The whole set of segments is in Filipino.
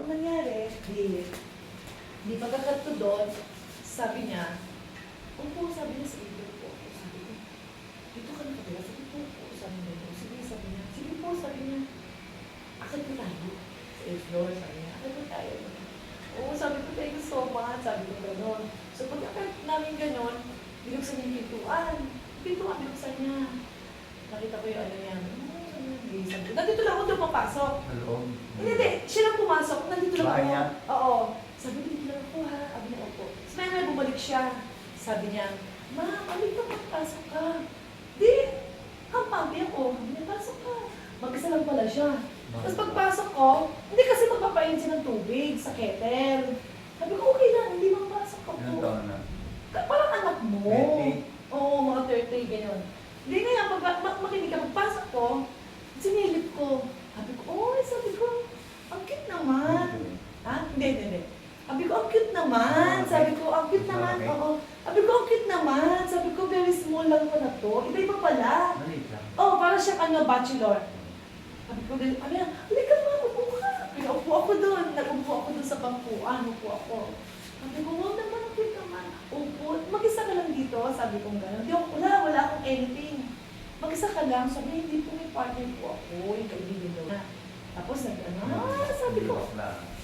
ang nangyari, di pagkakat ko doon, sabi niya, opo, sabi niya sa ito po. Sabi ko, dito ka nakatira, sabi po, sabi niya, sige, sabi niya, sige po, sabi niya, akit po tayo. Sa 8th floor, sabi niya, akit po tayo. Oo, sabi ko, thank you so much, sabi ko gano'n. So pagkakat namin gano'n, binuksan niya yung pintuan, binuksan niya. Nakita ko yung ano yan. Nandito lang ako doon papasok. Hello? Hindi. Siya lang pumasok. Nandito lang Bahay ako. niya? Oo. Sabi ko, dito lang ako ha. Sabi niya, opo. So may bumalik siya. Sabi niya, ma, alik ka, pasok ka. Di, hampabi ako. Sabi niya, pasok ka. Mag-isa lang pala siya. Tapos pagpasok ko, hindi kasi magpapain siya ng tubig sa kettle. Sabi ko, okay lang, hindi magpasok ka Ilang po. taon na? Parang anak mo. 30? Oo, mga 30, gano'n. Hindi nga, pag makinig ka, pagpasok ko, sinilip ko. Sabi ko, sabi ko, ang cute naman. Ha? Hindi. Sabi ko, ang cute naman. Sabi ko, ang cute naman. Oo. Sabi ko, ang cute naman. Sabi ko, very small lang pa na to. Iba-iba pala. Maliit lang. Oh, para siya bachelor. Sabi ko, ano yan? Halika ma, upo ka. Pinaupo ako doon. Nag-upo ako doon sa bangkuan. Upo ako. Sabi ko, wow naman, ang cute naman. Upo. Mag-isa ka lang dito. Sabi ko, gano'n. Wala akong anything. Mag-isa ka lang. Sabi, hindi po may partner po ako. Yung kaibigan daw. Tapos sabi ko,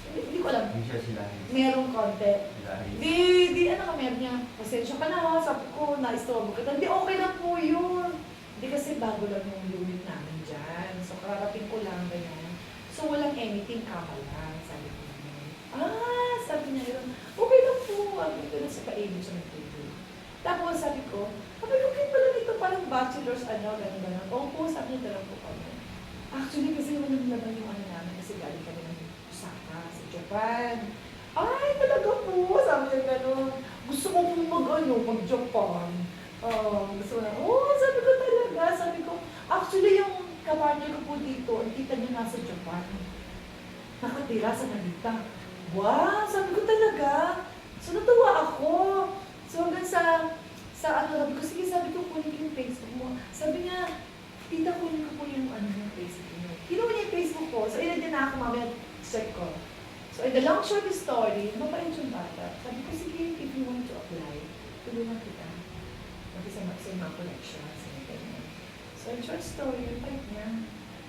hindi ko alam. Hindi siya sila. Merong konti. Sila. Di, ano ka, meron niya. Pasensya ka na ha. Sabi ko, na-istorbo kita. Hindi, okay lang po yun. Hindi kasi bago lang yung unit namin dyan. So, kararating ko lang, ganyan. So, walang anything, kama lang. Sabi ko naman. Sabi niya yun. Okay lang po. Sabi ko na sa kaibig siya nagtubig. Tapos, sabi ko, cute pala nito, parang bachelor's, gano'n. Opo, sabi niya, talagang po kami. Actually, kasi walang laban yung ano namin kasi galing kami ng Osaka sa Japan. Ay, talaga po, sabi niya gano'n. Gusto ko po mag-Japan. Gusto ko na, sabi ko talaga, sabi ko, actually yung kapartner ko po dito, ang tita niya nasa Japan. Nakatira sa Manila. Wow, sabi ko talaga. So, natuwa ako. So, hanggang sabi ko, sige, sabi ko, kunin ko yung Facebook mo. Sabi niya, tita, kunin ko po yung yung Facebook mo. Kinuha niya yung Facebook ko. So, ilan din na ako, mamaya, check ko. So, in the long short story, mabait yung bata. Sabi ko, sige, if you want to apply, tulungan kita. Mag-isama sa mga connections, and ganyan. So, in short story, yung bait niya.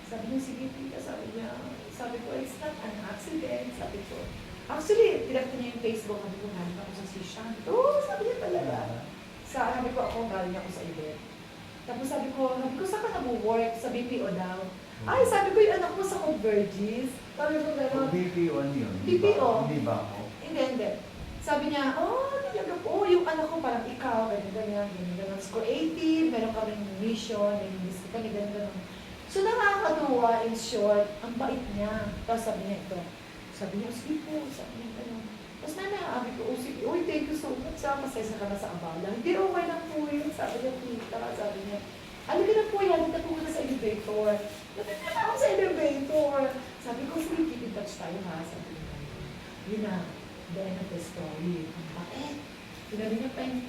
Sabi niya, sige, tita, sabi ko, it's not an accident. Sabi ko, actually, tinakta niya yung Facebook. Sabi ko, galing ako sa Sishan. Sabi niya talaga. Sabi ko, ako galing ako sa event. Tapos sabi ko, saan ka nag-work? Sa BPO daw. Ay, sabi ko, yung anak mo sa Convergys. Sabi ko, gano'n. BPO yun? BPO? Hindi ba ako? Hindi. Sabi niya, talaga po, yung anak ko parang ikaw, ganyan. So, creative, meron kaming mission, may list kami, ganyan. So, nakakatuwa, in short, ang bait niya. Tapos sabi niya ito. Sabi niya, sige po, sabi niya, gano'n. Tapos sabi ko, sige, thank you so much, masaya ka na sa abala. Hindi, okay lang po yun. Sabi niya, tita, sabi niya, halika na po yan, halika po na sa elevator. Nagkakita ako sa elevator. Sabi ko, sige, keep in touch tayo ha. Sabi niya, yun na, the end of the story. Ang bait. Sinabi niya pa yung,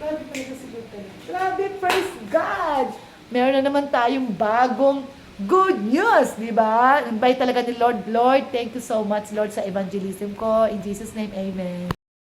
grabe pa rin kasi good tayo. Grabe, praise God! Meron na naman tayong bagong good news, di ba? Invite talaga ni Lord. Lord, thank you so much, Lord, sa evangelism ko. In Jesus' name, amen.